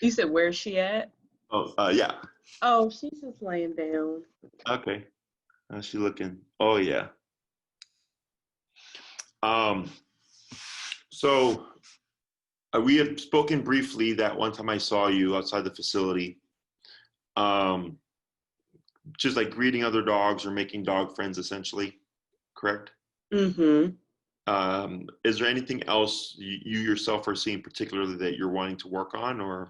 You said, where's she at? Oh, yeah. Oh, she's just laying down. Okay. How's she looking? Oh, yeah. Um, so we had spoken briefly that one time I saw you outside the facility, um, just like greeting other dogs or making dog friends, essentially, correct? Mm-hmm. Is there anything else you yourself are seeing particularly that you're wanting to work on, or?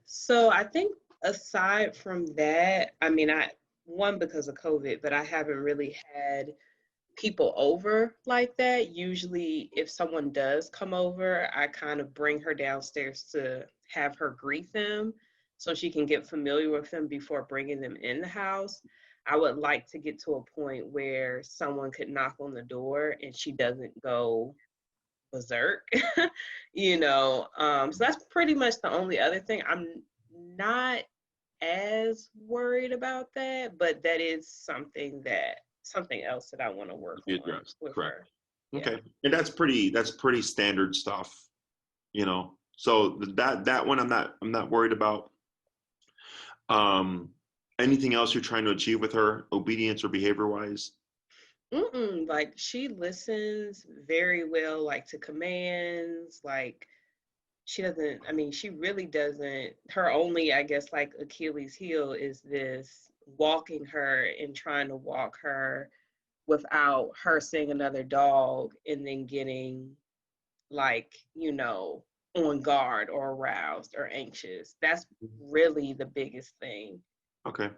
So I think aside from that, I mean, one because of COVID, but I haven't really had people over like that. Usually, if someone does come over, I kind of bring her downstairs to have her greet them so she can get familiar with them before bringing them in the house. I would like to get to a point where someone could knock on the door and she doesn't go berserk, so that's pretty much the only other thing. I'm not as worried about that, but that is something else that I want to work Be on addressed, with correct? her. Yeah. Okay, and that's pretty standard stuff, So that one I'm not worried about. Um, Anything else you're trying to achieve with her, obedience or behavior wise? Like she listens very well, like to commands, like she doesn't, I mean, she really doesn't, her only, I guess, like Achilles heel is this walking her and trying to walk her without her seeing another dog and then getting like, on guard or aroused or anxious. That's really the biggest thing. Okay.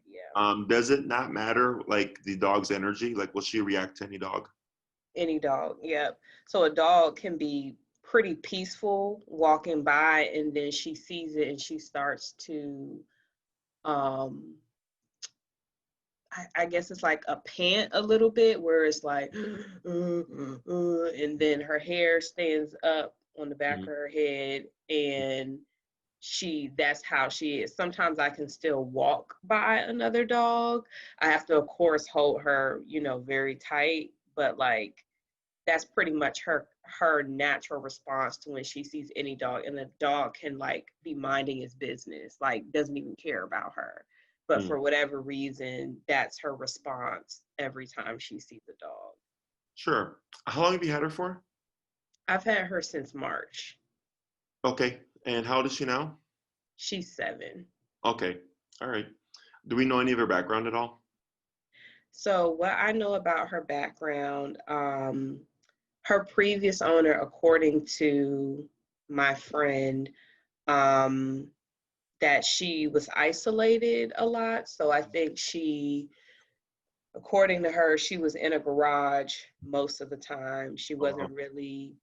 Yeah. Does it not matter like the dog's energy? Like, will she react to any dog? Any dog. Yep. So a dog can be pretty peaceful walking by and then she sees it and she starts to um I guess it's like a pant a little bit where it's like and then her hair stands up on the back Mhm. of her head and that's how she is. Sometimes I can still walk by another dog. I have to of course hold her, very tight, but like that's pretty much her natural response to when she sees any dog, and the dog can like be minding his business, like doesn't even care about her, but Mm. for whatever reason that's her response every time she sees a dog. Sure. How long have you had her for? I've had her since March. Okay. And how old is she now? She's 7. Okay. All right. Do we know any of her background at all? So what I know about her background, her previous owner, according to my friend, um, that she was isolated a lot. So I think according to her, she was in a garage most of the time. She Uh, wasn't really,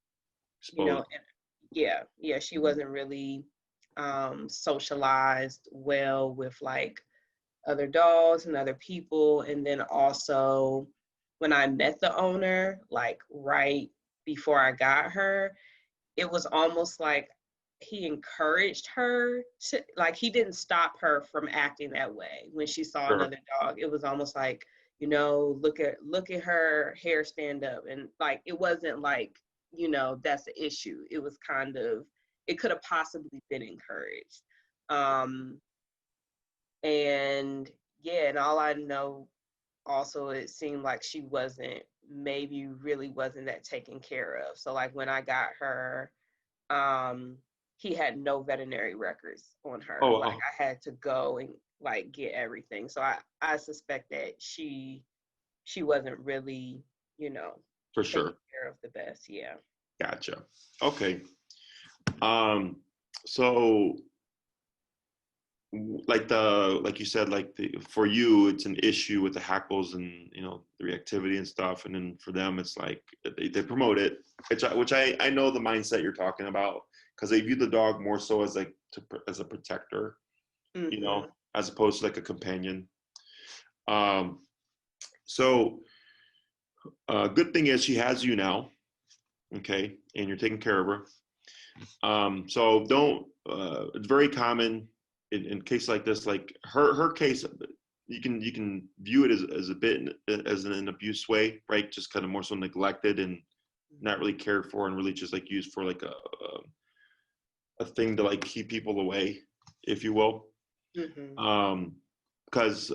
you know, Exposed. yeah, she wasn't really socialized well with like other dogs and other people. And then also when I met the owner, like right before I got her, it was almost like he encouraged her to, like, he didn't stop her from acting that way when she saw Sure. another dog. It was almost like, look at her hair stand up, and like it wasn't like, that's the issue. It was kind of, it could have possibly been encouraged. um and yeah, and all I know, also it seemed like she wasn't, maybe really wasn't that taken care of. So like when I got her, um he had no veterinary records on her. Oh, Like wow. I had to go and like get everything. So I suspect that she wasn't really, you know For taken sure. care of the best. Yeah. Gotcha. Okay. Um, so like you said, for you, it's an issue with the hackles and the reactivity and stuff, and then for them, it's like they promote it, which I know the mindset you're talking about because they view the dog more so as like as a protector, Mm-hmm. as opposed to like a companion. Um, so good thing is she has you now, okay, and you're taking care of her. So don't. It's very common in cases like this. Like her case, you can view it as a bit as an abuse way, right? Just kind of more so neglected and not really cared for, and really just like used for like a a thing to like keep people away, if you will. Because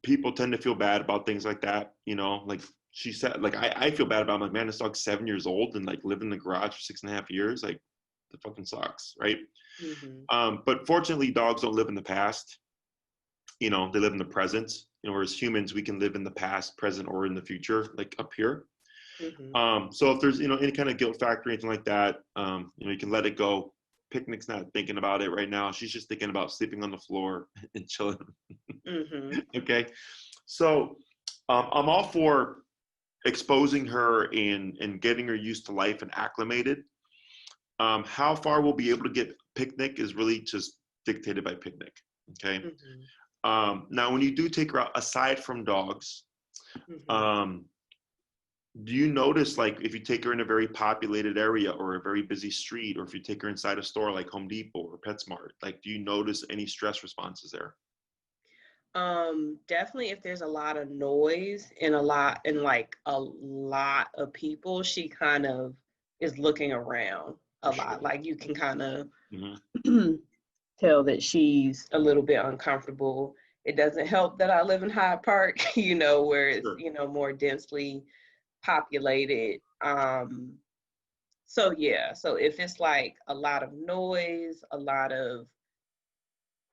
people tend to feel bad about things like that, you know, like she said, like I feel bad about it. I'm like, man, this dog's 7 years old and like lived in the garage for 6.5 years. Like, that fucking sucks, right? But fortunately, dogs don't live in the past. You know, they live in the present. You know, whereas humans, we can live in the past, present, or in the future, like up here. So if there's, you know, any kind of guilt factor, anything like that, you know, you can let it go. Picnic's not thinking about it right now. She's just thinking about sleeping on the floor and chilling. Okay. So I'm all for exposing her and getting her used to life and acclimated. How far we'll be able to get Picnic is really just dictated by Picnic. Okay. Now, when you do take her out, aside from dogs, do you notice, like, if you take her in a very populated area or a very busy street, or if you take her inside a store like Home Depot or PetSmart, like, do you notice any stress responses there? Definitely if there's a lot of noise and like a lot of people, she kind of is looking around a lot. Like, you can kind of tell that she's a little bit uncomfortable. It doesn't help that I live in Hyde Park, you know, where it's, you know, more densely populated. So yeah, so if it's like a lot of noise,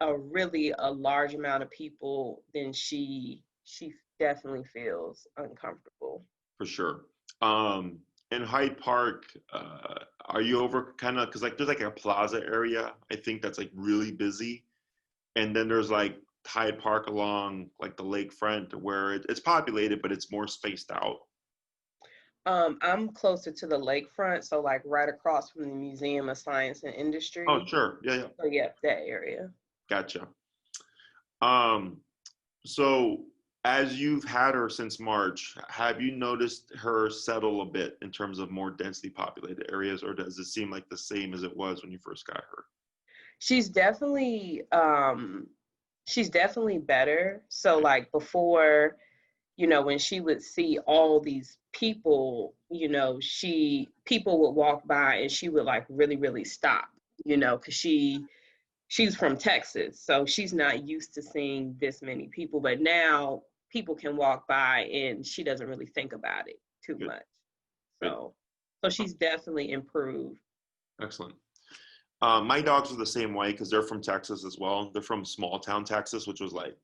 a really a large amount of people, then she definitely feels uncomfortable. For sure. In Hyde Park, are you over kind of, because like there's like a plaza area, I think, that's like really busy, and then there's like Hyde Park along like the lakefront where it's populated, but it's more spaced out. I'm closer to the lakefront, so like right across from the Museum of Science and Industry. Oh, sure. Yeah, yeah. So yeah, that area. Gotcha. So as you've had her since March, have you noticed her settle a bit in terms of more densely populated areas, or does it seem like the same as it was when you first got her? She's definitely better. So like before, you know, when she would see all these people, you know, people would walk by and she would like really, really stop, you know, because she's from Texas, so she's not used to seeing this many people. But now people can walk by and she doesn't really think about it too Good. much. So she's definitely improved. Excellent. My dogs are the same way because they're from Texas as well. They're from small town Texas, which was like,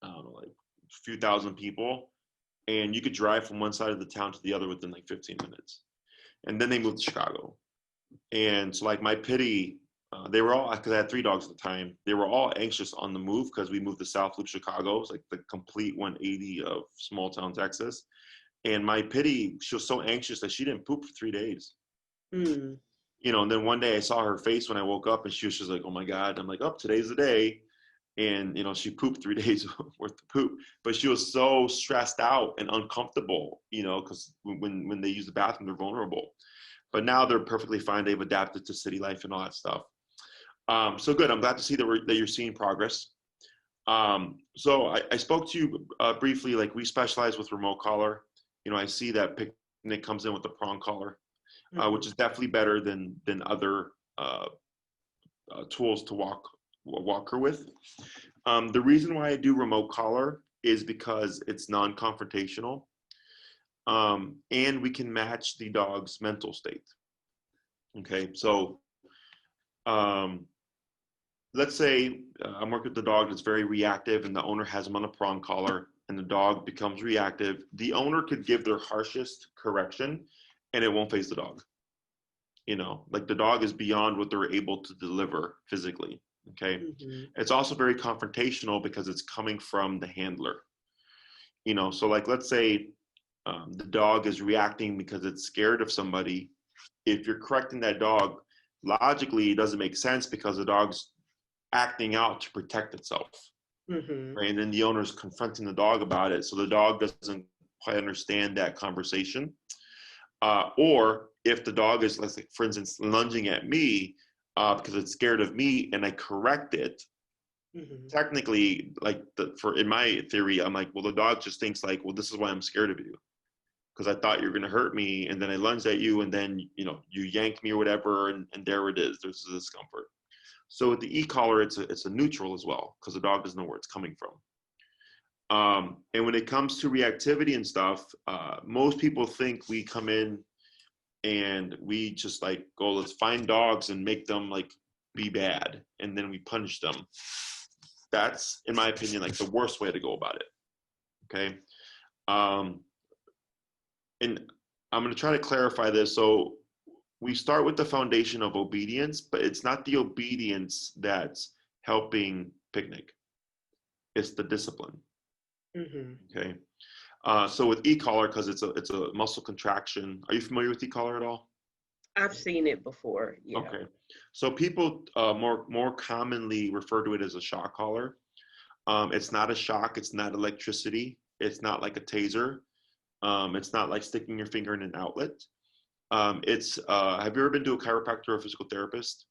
I don't know, like a few thousand people. And you could drive from one side of the town to the other within like 15 minutes. And then they moved to Chicago. And so like my pity, they were all, because I had 3 dogs at the time, they were all anxious on the move because we moved to South Loop, Chicago. It was like the complete 180 of small town Texas. And my pity, she was so anxious that she didn't poop for 3 days. You know, and then one day I saw her face when I woke up and she was just like, oh my God. I'm like, oh, today's the day. And, you know, she pooped 3 days worth of poop, but she was so stressed out and uncomfortable, you know, because when they use the bathroom, they're vulnerable. But now they're perfectly fine. They've adapted to city life and all that stuff. So good. I'm glad to see that you're seeing progress. So I spoke to you briefly, like we specialize with remote collar. You know, I see that Picnic comes in with the prong collar, which is definitely better than other tools to walk her with. The reason why I do remote collar is because it's non-confrontational, and we can match the dog's mental state. Okay, so let's say I'm working with the dog that's very reactive and the owner has him on a prong collar and the dog becomes reactive. The owner could give their harshest correction and it won't faze the dog. You know, like the dog is beyond what they're able to deliver physically. Okay. It's also very confrontational because it's coming from the handler. You know, so like let's say the dog is reacting because it's scared of somebody. If you're correcting that dog, logically it doesn't make sense because the dog's acting out to protect itself. Right? And then the owner's confronting the dog about it. So the dog doesn't quite understand that conversation. Or if the dog is, let's say, for instance, lunging at me because it's scared of me and I correct it, technically, like in my theory, I'm like, well, the dog just thinks like, well, this is why I'm scared of you. because I thought you were going to hurt me. And then I lunged at you, and then, you know, you yanked me or whatever. And there it is. There's the discomfort. So with the e-collar, it's a neutral as well, because the dog doesn't know where it's coming from. And when it comes to reactivity and stuff, most people think we come in and we just like go, let's find dogs and make them like be bad, and then we punish them. That's, in my opinion, like the worst way to go about it. Okay. And I'm going to try to clarify this. So we start with the foundation of obedience, but it's not the obedience that's helping Picnic. It's the discipline. Okay. So with e-collar, because it's a muscle contraction. Are you familiar with e-collar at all? I've seen it before. Yeah. Okay. So people more commonly refer to it as a shock collar. It's not a shock. It's not electricity. It's not like a taser. It's not like sticking your finger in an outlet. Have you ever been to a chiropractor or a physical therapist?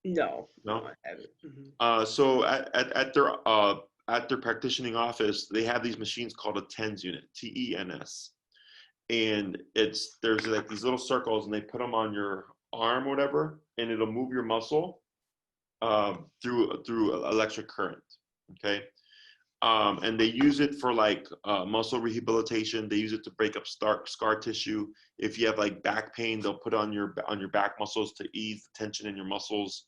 No. No? I haven't. So at their practicing office, they have these machines called a TENS unit, TENS. And there's like these little circles, and they put them on your arm or whatever, and it'll move your muscle through electric current. Okay. And they use it for like muscle rehabilitation. They use it to break up scar tissue. If you have like back pain, they'll put on your back muscles to ease the tension in your muscles.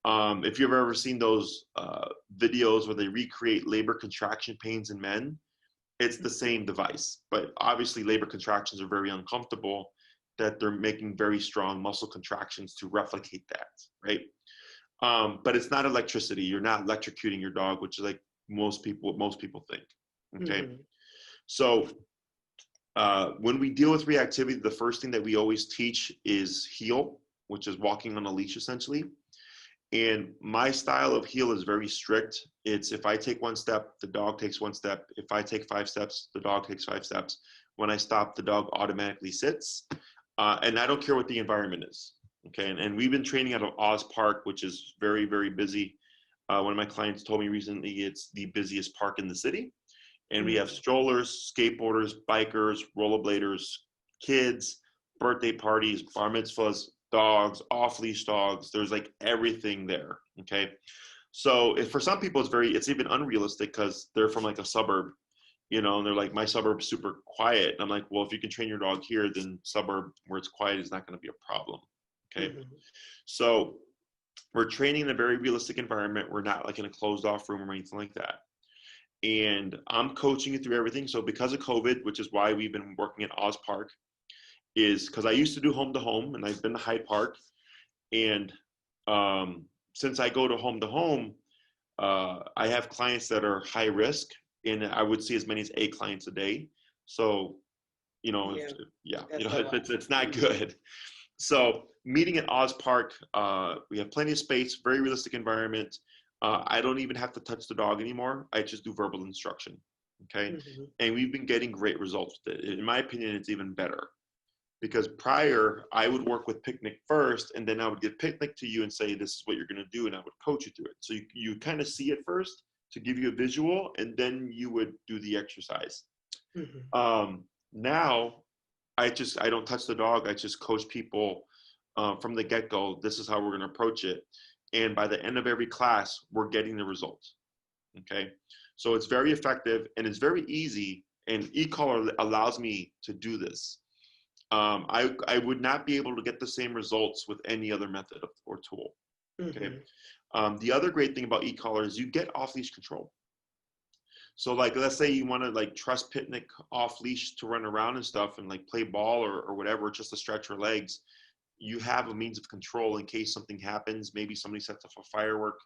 If you've ever seen those videos where they recreate labor contraction pains in men, it's the same device. But obviously labor contractions are very uncomfortable, that they're making very strong muscle contractions to replicate that, right? But it's not electricity. You're not electrocuting your dog, which is like most people think. Okay. So when we deal with reactivity, the first thing that we always teach is heel, which is walking on a leash essentially. And my style of heel is very strict. It's if I take one step, the dog takes one step. If I take 5 steps, the dog takes 5 steps. When I stop, the dog automatically sits. And I don't care what the environment is. Okay. And we've been training out of Oz Park, which is very, very busy. One of my clients told me recently it's the busiest park in the city. And we have strollers, skateboarders, bikers, rollerbladers, kids, birthday parties, bar mitzvahs, dogs, off-leash dogs. There's like everything there. Okay. So for some people, it's even unrealistic because they're from like a suburb, you know, and they're like, my suburb's super quiet. And I'm like, well, if you can train your dog here, then suburb where it's quiet is not going to be a problem. Okay. So we're training in a very realistic environment. We're not like in a closed off room or anything like that. And I'm coaching you through everything. So because of COVID, which is why we've been working at Oz Park, is because I used to do home to home, and I've been to Hyde Park. And since I go to home, I have clients that are high risk, and I would see as many as 8 clients a day. So, you know, it's not good. So meeting at Oz Park, we have plenty of space, very realistic environment. I don't even have to touch the dog anymore. I just do verbal instruction. Okay. And we've been getting great results with it. In my opinion, it's even better. Because prior, I would work with Picnic first, and then I would give Picnic to you and say, this is what you're going to do, and I would coach you through it. So you kind of see it first to give you a visual, and then you would do the exercise. Now, I don't touch the dog. I just coach people from the get-go. This is how we're going to approach it. And by the end of every class, we're getting the results. Okay. So it's very effective, and it's very easy, and e-collar allows me to do this. I would not be able to get the same results with any other method or tool. Okay. The other great thing about e-collar is you get off-leash control. So like, let's say you want to like trust Picnic off leash to run around and stuff and like play ball or whatever, just to stretch her legs. You have a means of control in case something happens. Maybe somebody sets off a firework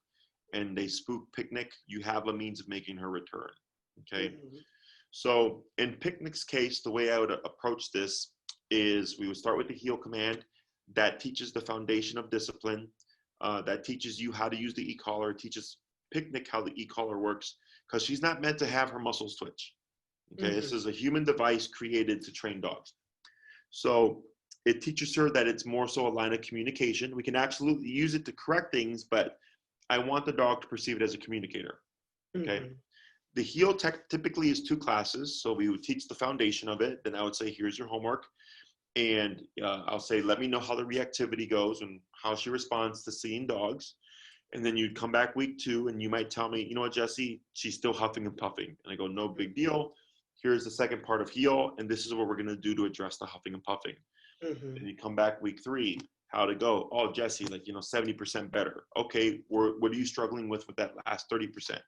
and they spook Picnic. You have a means of making her return. Okay. So in Picnic's case, the way I would approach this is we would start with the heel command that teaches the foundation of discipline, that teaches you how to use the e-collar, teaches Picnic how the e-collar works, because she's not meant to have her muscles twitch. Okay, this is a human device created to train dogs. So it teaches her that it's more so a line of communication. We can absolutely use it to correct things, but I want the dog to perceive it as a communicator. Okay. the heel typically is 2 classes. So we would teach the foundation of it. Then I would say, here's your homework. And I'll say, let me know how the reactivity goes and how she responds to seeing dogs. And then you'd come back week 2 and you might tell me, you know what, Jesse, she's still huffing and puffing. And I go, no big deal. Here's the second part of heel. And this is what we're going to do to address the huffing and puffing. Mm-hmm. And you come back week 3, how'd it go? Oh, Jesse, like, 70% better. Okay, what are you struggling with that last 30%?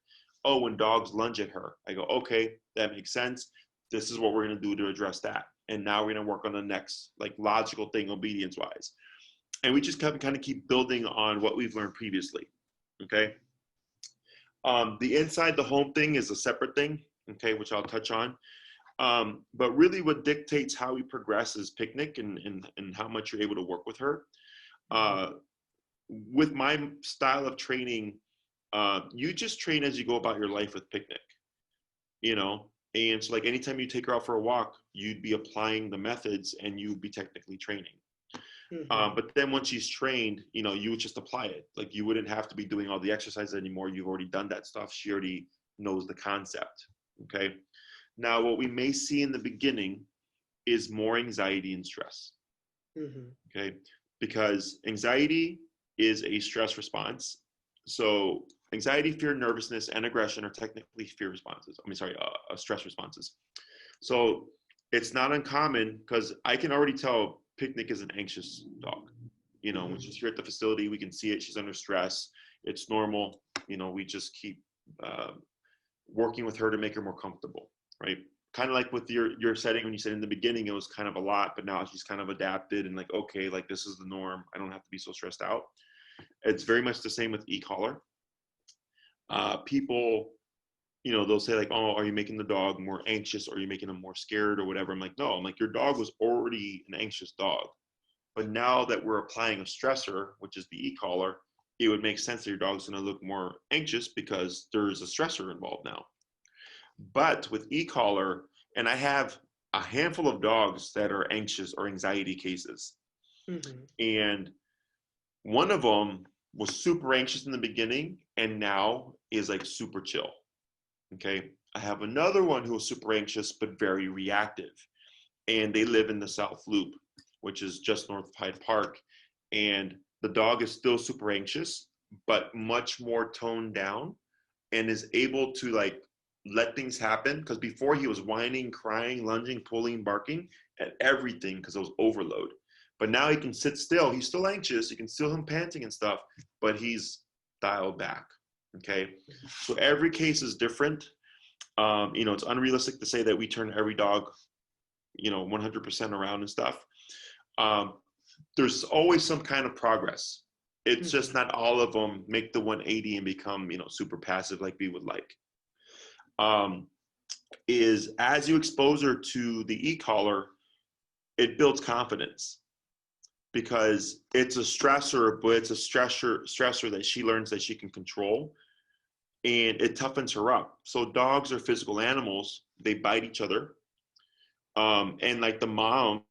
Oh, when dogs lunge at her. I go, okay, that makes sense. This is what we're going to do to address that. And now we're going to work on the next, like, logical thing, obedience wise. And we just kind of keep building on what we've learned previously. Okay. The inside the home thing is a separate thing. Okay, which I'll touch on. But really what dictates how we progress is Picnic and how much you're able to work with her. With my style of training, you just train as you go about your life with Picnic, and so like anytime you take her out for a walk, you'd be applying the methods and you'd be technically training. But then once she's trained, you would just apply it. Like you wouldn't have to be doing all the exercises anymore. You've already done that stuff. She already knows the concept. Okay. Now, what we may see in the beginning is more anxiety and stress. Okay. Because anxiety is a stress response. So anxiety, fear, nervousness, and aggression are technically fear responses. Stress responses. So it's not uncommon because I can already tell Picnic is an anxious dog. When she's here at the facility, we can see it. She's under stress. It's normal. We just keep working with her to make her more comfortable, right? Kind of like with your setting when you said in the beginning, it was kind of a lot, but now she's kind of adapted and like, okay, like this is the norm. I don't have to be so stressed out. It's very much the same with e-collar. People, they'll say like, oh, are you making the dog more anxious or are you making them more scared or whatever? I'm like, no, your dog was already an anxious dog. But now that we're applying a stressor, which is the e-collar, it would make sense that your dog's going to look more anxious because there's a stressor involved now. But with e-collar, and I have a handful of dogs that are anxious or anxiety cases. And one of them was super anxious in the beginning and now is like super chill. Okay. I have another one who was super anxious, but very reactive. And they live in the South Loop, which is just north of Hyde Park. And the dog is still super anxious, but much more toned down and is able to like let things happen. Because before he was whining, crying, lunging, pulling, barking at everything because it was overload. But now he can sit still. He's still anxious. You can still hear him panting and stuff, but he's dialed back. Okay. So every case is different. It's unrealistic to say that we turn every dog, 100% around and stuff. There's always some kind of progress. It's just not all of them make the 180 and become, super passive like we would like. Is as you expose her to the e-collar, it builds confidence because it's a stressor, but it's a stressor that she learns that she can control. And it toughens her up. So dogs are physical animals. They bite each other. And like the mom,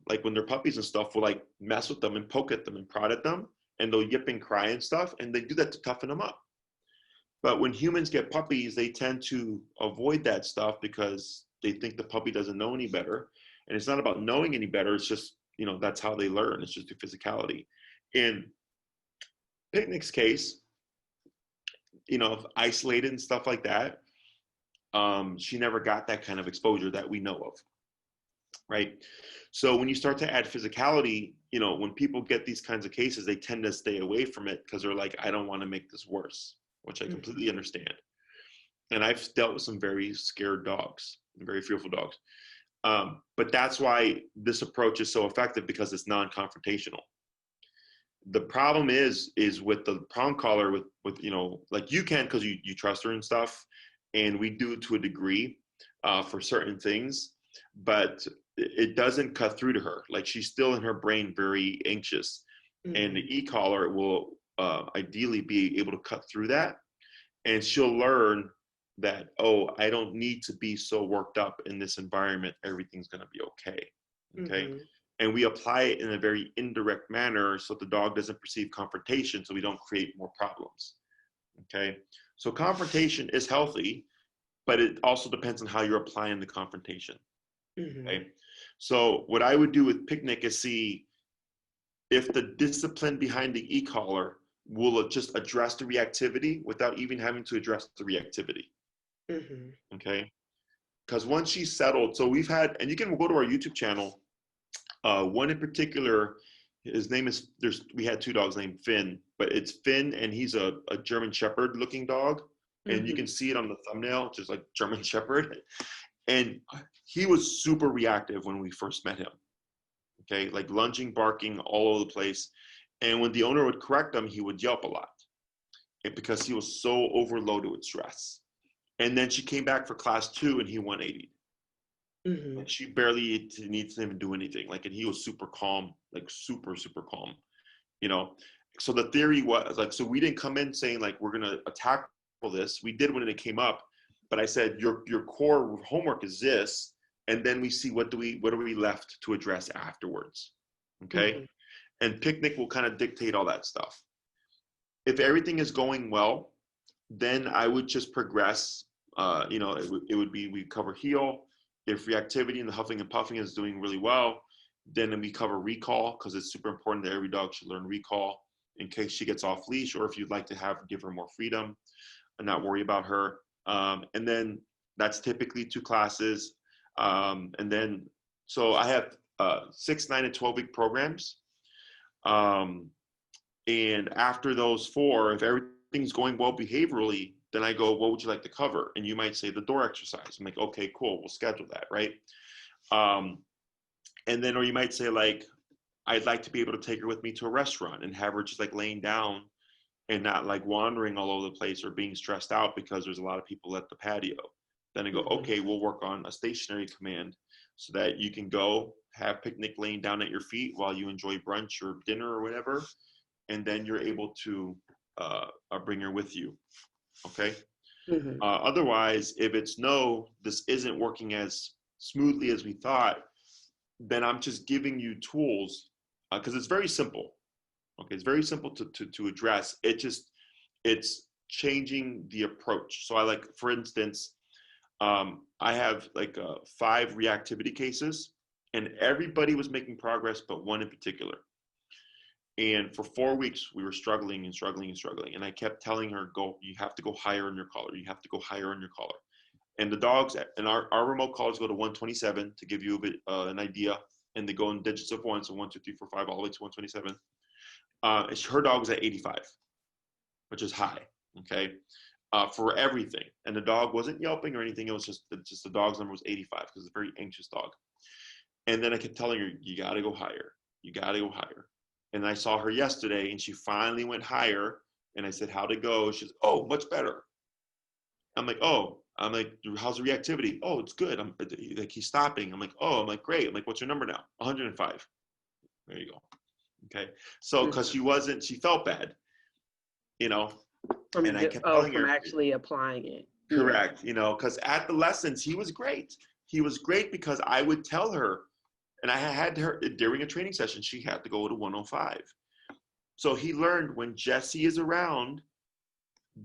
like when they're puppies and stuff, will like mess with them and poke at them and prod at them. And they'll yip and cry and stuff. And they do that to toughen them up. But when humans get puppies, they tend to avoid that stuff because they think the puppy doesn't know any better. And it's not about knowing any better. It's just, that's how they learn. It's just through physicality. In Picnic's case, isolated and stuff like that, she never got that kind of exposure that we know of, right? So when you start to add physicality, when people get these kinds of cases, they tend to stay away from it because they're like, I don't want to make this worse, which I completely understand. And I've dealt with some very scared dogs, very fearful dogs. But that's why this approach is so effective because it's non-confrontational. The problem is with the prong collar with like you can because you trust her and stuff, and we do to a degree for certain things, but it doesn't cut through to her. Like she's still in her brain very anxious, and the e-collar will ideally be able to cut through that, and she'll learn that, oh, I don't need to be so worked up in this environment. Everything's going to be okay. Okay. And we apply it in a very indirect manner so the dog doesn't perceive confrontation, so we don't create more problems. Okay. So confrontation is healthy, but it also depends on how you're applying the confrontation. Mm-hmm. Okay. So what I would do with Picnic is see if the discipline behind the e-collar will just address the reactivity without even having to address the reactivity. Mm-hmm. Okay. Because once she's settled, so we've had, and you can go to our YouTube channel. One in particular, his name is, we had two dogs named Finn, but it's Finn and he's a German Shepherd looking dog. And you can see it on the thumbnail, just like German Shepherd. And he was super reactive when we first met him. Okay, like lunging, barking all over the place. And when the owner would correct him, he would yelp a lot because he was so overloaded with stress. And then she came back for class 2 and he 180. Mm-hmm. Like she barely needs to even do anything. Like, and he was super calm, like super, super calm, you know? So the theory was like, so we didn't come in saying like, we're going to attack this. We did when it came up, but I said, your core homework is this. And then we see what are we left to address afterwards. Okay. Mm-hmm. And Picnic will kind of dictate all that stuff. If everything is going well, then I would just progress. It would be, we cover heel. If reactivity and the huffing and puffing is doing really well, then we cover recall, because it's super important that every dog should learn recall in case she gets off leash, or if you'd like to give her more freedom and not worry about her. And then that's typically 2 classes. And then, so I have 6, 9, and 12-week programs. And after those 4, if everything's going well behaviorally, then I go, what would you like to cover? And you might say the door exercise. I'm like, okay, cool, we'll schedule that, right? And then, or you might say like, I'd like to be able to take her with me to a restaurant and have her just like laying down and not like wandering all over the place or being stressed out because there's a lot of people at the patio. Then I go, okay, we'll work on a stationary command so that you can go have Picnic laying down at your feet while you enjoy brunch or dinner or whatever. And then you're able to bring her with you. Okay. Mm-hmm. Otherwise, if it's no, this isn't working as smoothly as we thought, then I'm just giving you tools because it's very simple. Okay, it's very simple to address. It's changing the approach. So I like, for instance, I have like 5 reactivity cases, and everybody was making progress, but one in particular. And for 4 weeks, we were struggling and struggling and struggling. And I kept telling her, you have to go higher on your collar. You have to go higher on your collar. And the dogs, and our remote collars go to 127 to give you a bit an idea. And they go in digits of 1, so 1, 2, 3, 4, 5, all the way to 127. Her dog was at 85, which is high, okay, for everything. And the dog wasn't yelping or anything. It was just the dog's number was 85 because it's a very anxious dog. And then I kept telling her, you got to go higher. You got to go higher. And I saw her yesterday and she finally went higher. And I said, how'd it go? She said, oh, much better. I'm like, how's the reactivity? Oh, it's good. I'm like, he's stopping. I'm like, great. I'm like, what's your number now? 105. There you go. Okay. So, cause she felt bad, and I kept telling her. From actually applying it. Correct. Cause at the lessons, he was great. He was great because I would tell her, and I had her during a training session, she had to go to 105. So he learned when Jesse is around,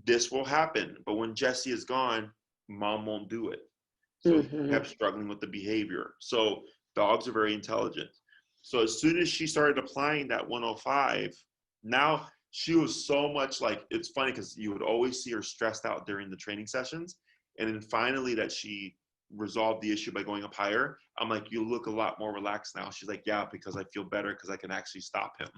this will happen. But when Jesse is gone, mom won't do it. So he kept struggling with the behavior. So dogs are very intelligent. So as soon as she started applying that 105, now she was so much like, it's funny because you would always see her stressed out during the training sessions. And then finally that she resolved the issue by going up higher, I'm like, you look a lot more relaxed now. She's like, yeah, because I feel better because I can actually stop him.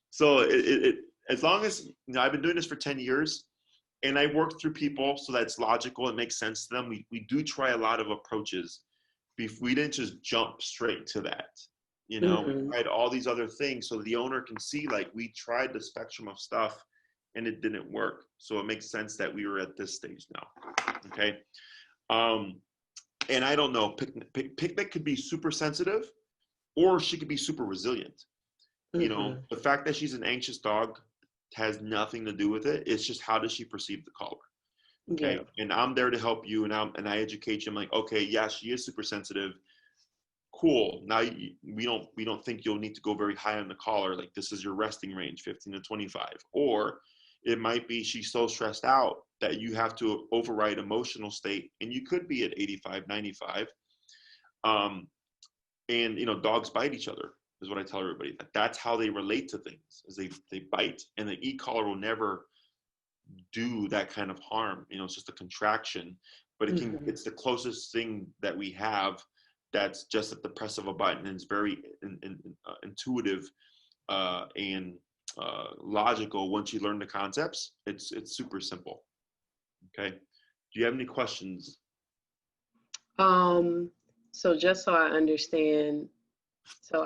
So it as long as, I've been doing this for 10 years and I work through people so that's logical, it makes sense to them. We do try a lot of approaches. We didn't just jump straight to that. We tried all these other things so the owner can see, like, we tried the spectrum of stuff and it didn't work. So it makes sense that we were at this stage now. Okay. And I don't know, Picnic could be super sensitive or she could be super resilient. The fact that she's an anxious dog has nothing to do with it. It's just, how does she perceive the collar? Okay. Yeah. And I'm there to help you, and I educate you. I'm like, okay, yeah, she is super sensitive. Cool. Now we don't think you'll need to go very high on the collar. Like, this is your resting range, 15 to 25. Or It might be she's so stressed out that you have to override emotional state, and you could be at 85, 95. And dogs bite each other is what I tell everybody. That's how they relate to things, is they bite, and the e-collar will never do that kind of harm. It's just a contraction, but it's the closest thing that we have that's just at the press of a button, and it's very intuitive and logical. Once you learn the concepts, it's super simple. Okay, do you have any questions? So just so I understand, so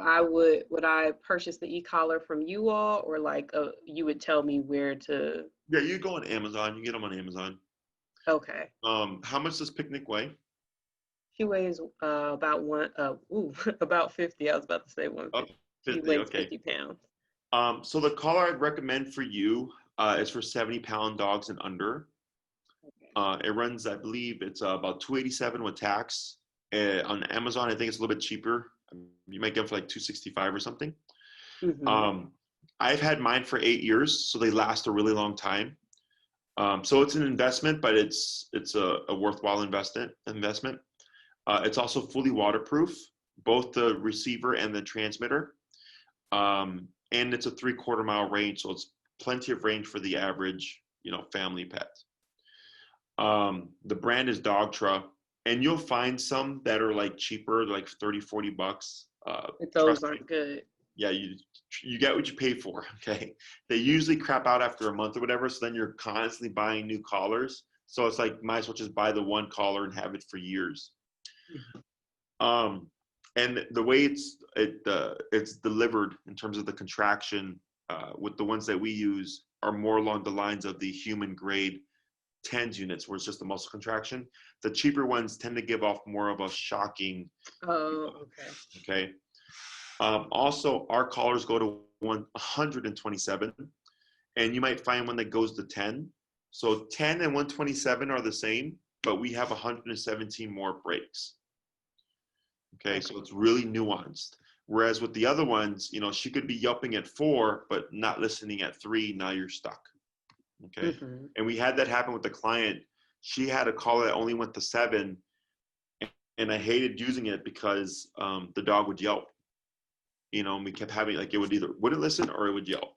would I purchase the e-collar from you all, or like you would tell me where to? Yeah, you go on Amazon. You get them on Amazon. Okay. How much does Picnic weigh? She weighs about about 50. I was about to say 150. 50, She weighs okay. 50 pounds. So the collar I'd recommend for you is for 70-pound dogs and under. Okay. It runs, I believe, it's about $287 with tax. On Amazon, I think it's a little bit cheaper. You might get it for like $265 or something. I've had mine for 8 years, so they last a really long time. So it's an investment, but it's a worthwhile investment. It's also fully waterproof, both the receiver and the transmitter. And it's a 3/4 mile range, so it's plenty of range for the average, family pet. The brand is Dogtra, and you'll find some that are like cheaper, like $30-$40. But those aren't good. Yeah, you get what you pay for. Okay, they usually crap out after a month or whatever, so then you're constantly buying new collars. So it's like, might as well just buy the one collar and have it for years. And the way it's delivered in terms of the contraction with the ones that we use are more along the lines of the human grade TENS units, where it's just a muscle contraction. The cheaper ones tend to give off more of a shocking. Oh, okay. Okay. Also, our collars go to 127, and you might find one that goes to 10. So 10 and 127 are the same, but we have 117 more breaks. Okay, so it's really nuanced. Whereas with the other ones, she could be yelping at 4, but not listening at 3. Now you're stuck. Okay, and we had that happen with the client. She had a collar that only went to 7, and I hated using it because the dog would yelp. And we kept having, like, it would either wouldn't listen or it would yelp.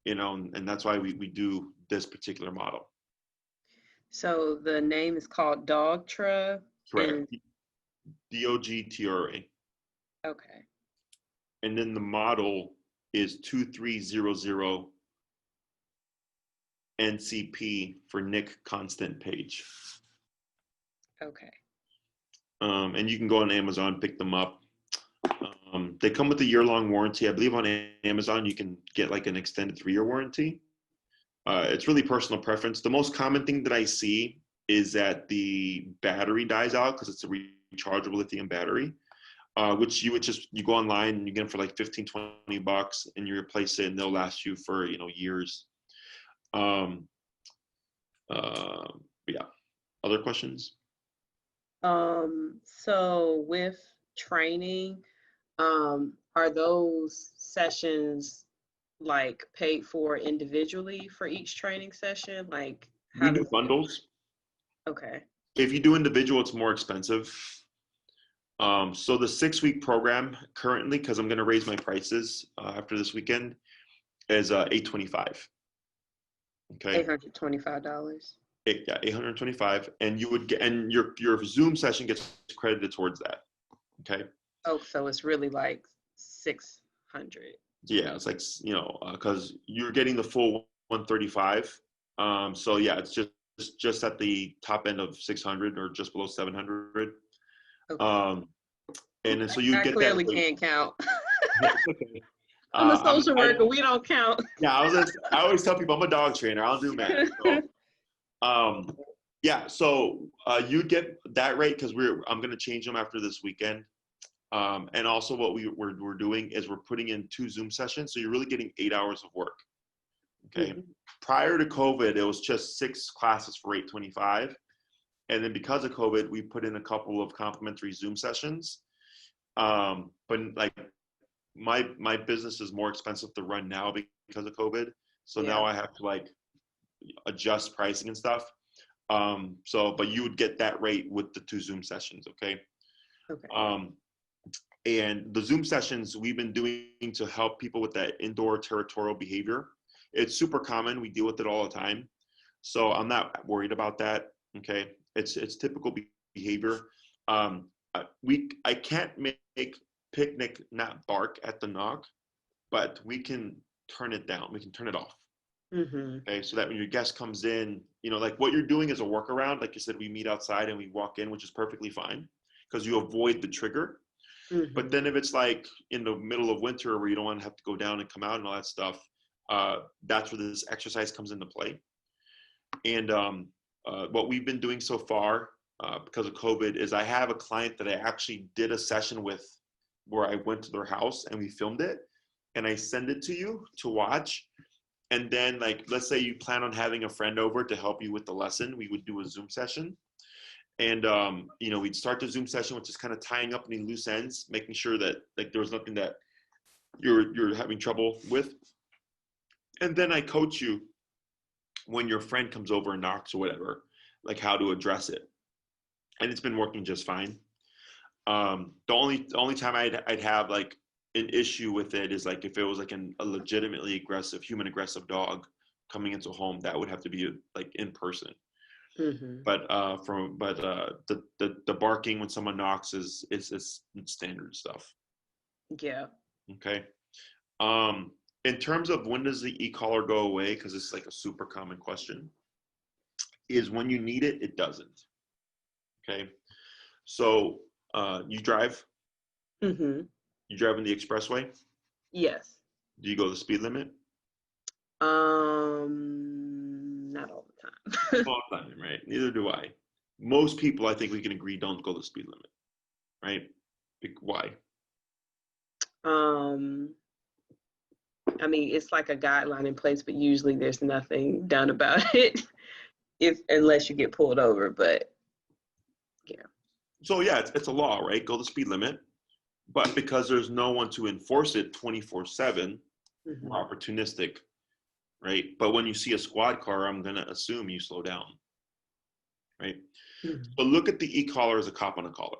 And that's why we do this particular model. So the name is called Dogtra. Correct. Dogtra. Okay. And then the model is 2300 NCP for Nick Constant Page. Okay. And you can go on Amazon, pick them up. They come with a year-long warranty. I believe on Amazon you can get like an extended 3-year warranty. It's really personal preference. The most common thing that I see is that the battery dies out because it's a rechargeable lithium battery, which you go online and you get them for like $15-$20, and you replace it and they'll last you for years. Yeah. Other questions? So with training, are those sessions like paid for individually for each training session? Like, we do bundles. Okay. If you do individual, it's more expensive. So the 6-week program currently, because I'm going to raise my prices after this weekend, is $825. Okay. $825. Yeah, $825, and you would get, and your Zoom session gets credited towards that. Okay. Oh, so it's really like $600. Yeah, it's like, because you're getting the full 135. So yeah, it's just at the top end of 600 or just below 700. Okay. And then so you get clearly that. Can't count. Okay. I'm a social worker. We don't count. Yeah, I always tell people I'm a dog trainer. I don't do math. So, yeah, so you get that rate because I'm going to change them after this weekend. And also what we're doing is we're putting in 2 Zoom sessions. So you're really getting 8 hours of work. Okay. Prior to COVID, it was just 6 classes for $825. And then because of COVID, we put in a couple of complimentary Zoom sessions. But like my business is more expensive to run now because of COVID. So now I have to like adjust pricing and stuff. But you would get that rate with the 2 Zoom sessions, okay? Okay. And the Zoom sessions we've been doing to help people with that indoor territorial behavior, it's super common. We deal with it all the time. So I'm not worried about that, okay? It's typical behavior. I can't make Picnic not bark at the knock, but we can turn it down. We can turn it off. Okay, so that when your guest comes in, like what you're doing is a workaround. Like you said, we meet outside and we walk in, which is perfectly fine because you avoid the trigger. But then if it's like in the middle of winter where you don't want to have to go down and come out and all that stuff, that's where this exercise comes into play. And what we've been doing so far because of COVID is I have a client that I actually did a session with where I went to their house and we filmed it and I send it to you to watch. And then, like, let's say you plan on having a friend over to help you with the lesson, we would do a Zoom session. And, we'd start the Zoom session with just kind of tying up any loose ends, making sure that, like, there was nothing that you're having trouble with. And then I coach you when your friend comes over and knocks or whatever, like how to address it. And it's been working just fine. The only time I'd have like an issue with it is like if it was like a legitimately aggressive, human aggressive dog coming into a home, that would have to be like in person. But the barking when someone knocks is standard stuff. Yeah. Okay. In terms of when does the e-collar go away, because it's like a super common question, is when you need it, it doesn't. Okay. So you drive? You drive in the expressway? Yes. Do you go the speed limit? Not all the time. All the time, right? Neither do I. Most people, I think we can agree, don't go the speed limit, right? Why? I mean, it's like a guideline in place, but usually there's nothing done about it unless you get pulled over. But yeah. So yeah, it's a law, right? Go the speed limit. But because there's no one to enforce it 24/7, we're opportunistic, right? But when you see a squad car, I'm going to assume you slow down, right? So look at the e-collar as a cop on a collar,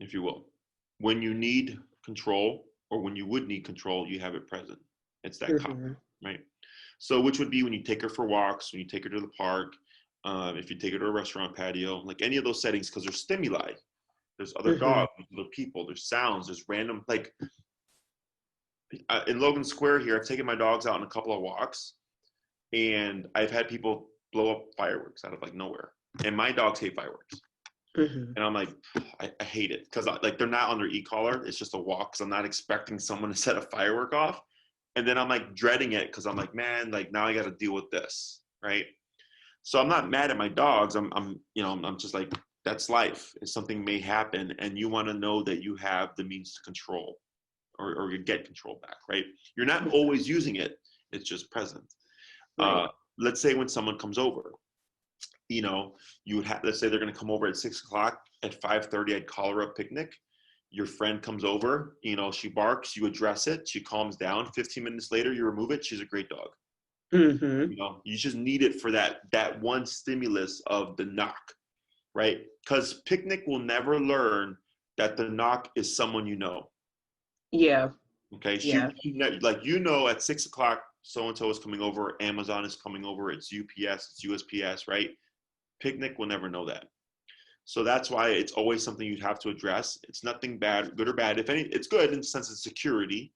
if you will. When you need control or when you would need control, you have it present. It's that cop, right? So which would be when you take her for walks, when you take her to the park, if you take her to a restaurant patio, like any of those settings, because there's stimuli. There's other dogs, there's other people, there's sounds, there's random, like in Logan Square here, I've taken my dogs out on a couple of walks and I've had people blow up fireworks out of like nowhere. And my dogs hate fireworks. And I'm like, I hate it because like they're not on their e-collar. It's just a walk because I'm not expecting someone to set a firework off. And then I'm like dreading it because I'm like, man, like now I got to deal with this, right? So I'm not mad at my dogs. I'm just like, that's life. Something may happen and you want to know that you have the means to control or you get control back, right? You're not always using it. It's just present. Right. Let's say when someone comes over, you would have, let's say they're going to come over at 6 o'clock. At 5:30, I'd call her up Picnic. Your friend comes over, she barks, you address it, she calms down. 15 minutes later, you remove it. She's a great dog. You just need it for that one stimulus of the knock. Right? Because Picnic will never learn that the knock is someone you know. Yeah. Okay. Yeah. At 6 o'clock, so-and-so is coming over, Amazon is coming over, it's UPS, it's USPS, right? Picnic will never know that. So that's why it's always something you'd have to address. It's nothing bad, good or bad. If any, it's good in the sense of security,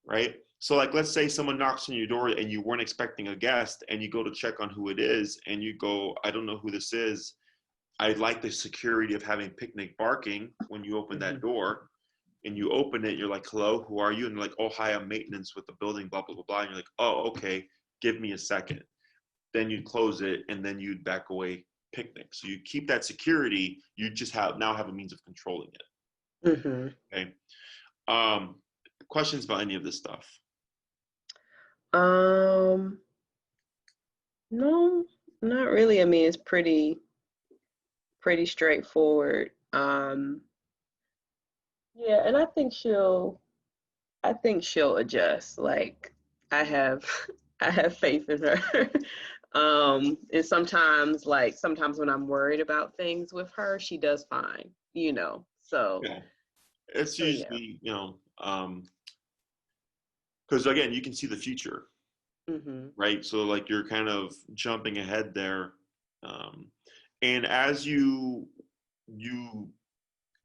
right? So like, let's say someone knocks on your door and you weren't expecting a guest and you go to check on who it is and you go, I don't know who this is. I like the security of having Picnic barking when you open that door and you open it, you're like, hello, who are you? And you're like, oh, hi, I'm maintenance with the building, blah, blah, blah, blah. And you're like, oh, okay, give me a second. Then you'd close it and then you'd back away Picnic. So you keep that security, you just now have a means of controlling it. Okay. Questions about any of this stuff? No, not really. I mean, it's pretty straightforward. Yeah, and I think she'll adjust. Like I have faith in her. And sometimes when I'm worried about things with her, she does fine, so Yeah. It's yeah. usually, because again, you can see the future, Mhm. right? So like you're kind of jumping ahead there. Um, and as you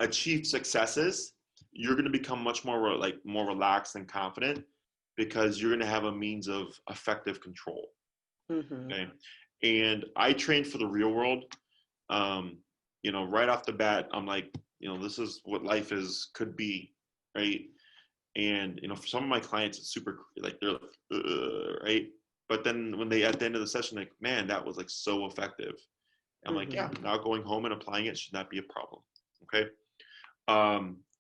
achieve successes, you're going to become much more more relaxed and confident because you're going to have a means of effective control. Mhm. Okay. And I trained for the real world. Um, right off the bat, I'm like, this is what life could be, right? And for some of my clients, it's super like they're like, right. But then when they at the end of the session, like, man, that was like so effective. I'm like, yeah, Mhm. now going home and applying it should not be a problem. Okay.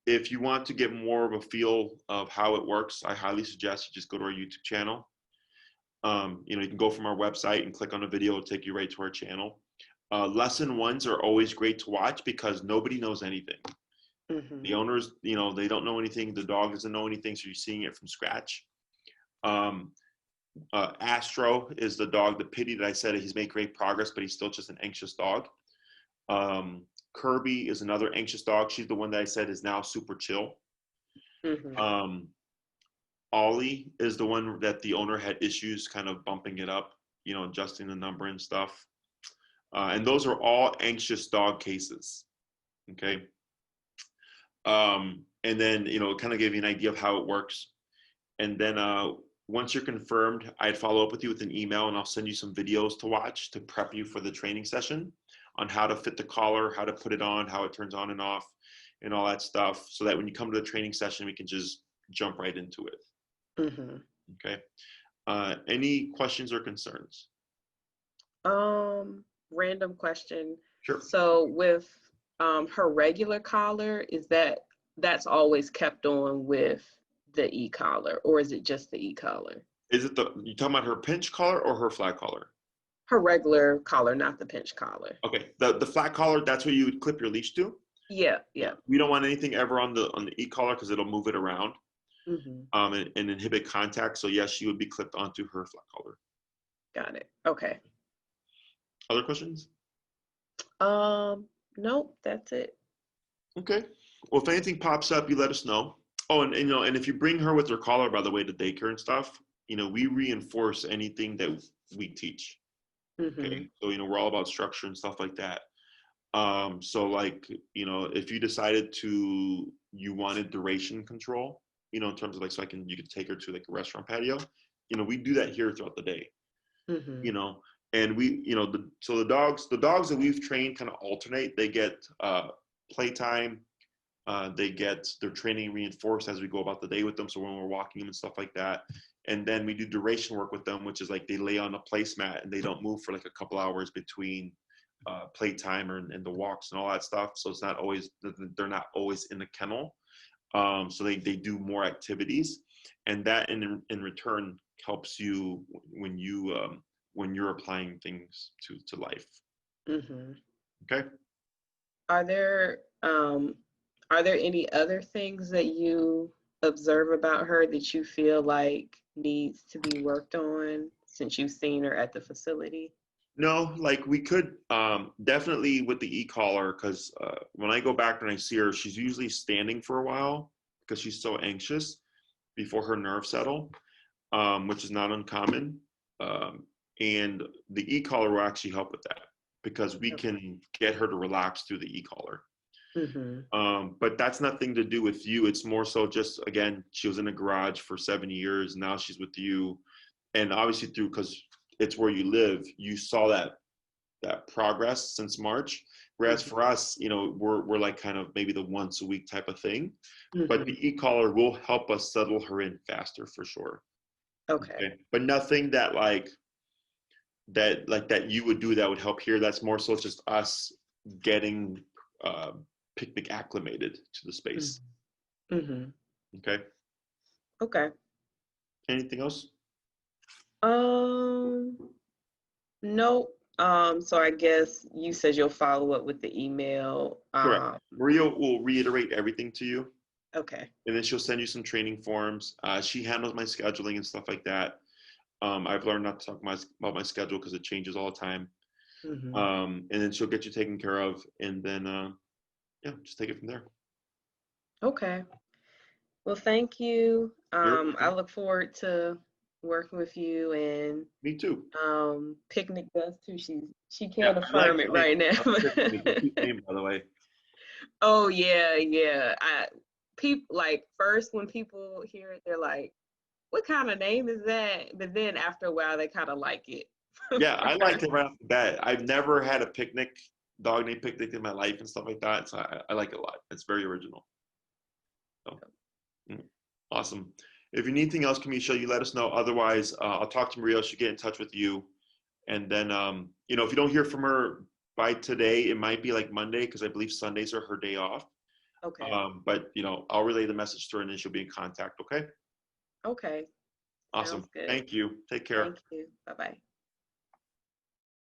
If you want to get more of a feel of how it works, I highly suggest you just go to our YouTube channel. You can go from our website and click on a video, it'll take you right to our channel. Lesson ones are always great to watch because nobody knows anything. The Mhm. owners, they don't know anything. The dog doesn't know anything, so you're seeing it from scratch. Um, Astro is the dog, the pity that I said he's made great progress, but he's still just an anxious dog. Um, Kirby is another anxious dog. She's the one that I said is now super chill. Mhm. Um, Ollie is the one that the owner had issues kind of bumping it up, adjusting the number and stuff. And those are all anxious dog cases. Okay. And then, kind of give you an idea of how it works. And then once you're confirmed, I'd follow up with you with an email and I'll send you some videos to watch to prep you for the training session on how to fit the collar, how to put it on, how it turns on and off, and all that stuff. So that when you come to the training session, we can just jump right into it. Mhm. Okay. Any questions or concerns? Random question. Sure. So with her regular collar, that's always kept on with the e-collar, or is it just the e-collar? Is it you talking about her pinch collar or her flat collar? Her regular collar, not the pinch collar. Okay. The flat collar, that's where you would clip your leash to. Yeah, Yeah. yeah. We don't want anything ever on the e-collar because it'll move it around Mhm. and inhibit contact. So yes, she would be clipped onto her flat collar. Got it. Okay. Other questions? Nope, that's it. Okay. Well, if anything pops up, you let us know. Oh, and if you bring her with her collar, by the way, to daycare and stuff, we reinforce anything that we teach. Okay. Mhm. So, we're all about structure and stuff like that. So like, if you decided you wanted duration control, in terms of like, so you could take her to like a restaurant patio, we do that here throughout the day, you Mhm. know, and we, so the dogs that we've trained kind of alternate. They get playtime, they get their training reinforced as we go about the day with them. So when we're walking them and stuff like that, and then we do duration work with them, which is like they lay on a placemat and they don't move for like a couple hours between playtime and the walks and all that stuff. So it's not always, they're not always in the kennel. So they do more activities, and that in return helps you when you're applying things to life. Mhm. Okay. Are there any other things that you observe about her that you feel like needs to be worked on since you've seen her at the facility? No, like we could definitely with the e-collar, because when I go back and I see her, she's usually standing for a while because she's so anxious before her nerves settle, which is not uncommon. Um, and the e-collar will actually help with that because we can get her to relax through the e-collar. Mhm. But that's nothing to do with you. It's more so just, again, she was in a garage for 7 years. Now she's with you. And obviously because it's where you live, you saw that progress since March. Whereas Mhm. for us, we're like kind of maybe the once a week type of thing. But the Mhm. e-collar will help us settle her in faster for sure. Okay. Okay. But nothing that you would do that would help here. That's more so just us getting uh, picnic acclimated to the space. Mhm. Mhm. Okay. Okay. Anything else? Um, nope. So I guess you said you'll follow up with the email. Correct. Maria will reiterate everything to you, Okay. and then she'll send you some training forms. She handles my scheduling and stuff like that. I've learned not to talk about my schedule because it changes all the time. Hmm. And then she'll get you taken care of, and then yeah, just take it from there. Okay. Well, thank you. You're I welcome. look forward to working with you, and Me too. Picnic does too. She Yeah, can't I like affirm it the name. right I like the now. name. It's a cute name, by the way. Oh yeah, yeah. People like first when people hear it, they're like, "What kind of name is that?" But then after a while, they kind of like it. Yeah, I like it right off the bat. I've never had a picnic, dog named Picnic in my life and stuff like that. So I like it a lot. It's very original. So awesome. If you need anything else, Kamisha, you let us know. Otherwise, I'll talk to Maria. She'll get in touch with you. And then, if you don't hear from her by today, it might be like Monday because I believe Sundays are her day off. Okay. But I'll relay the message to her and then she'll be in contact. Okay. Okay. Awesome. Sounds good. Thank you. Take care. Thank you. Bye bye.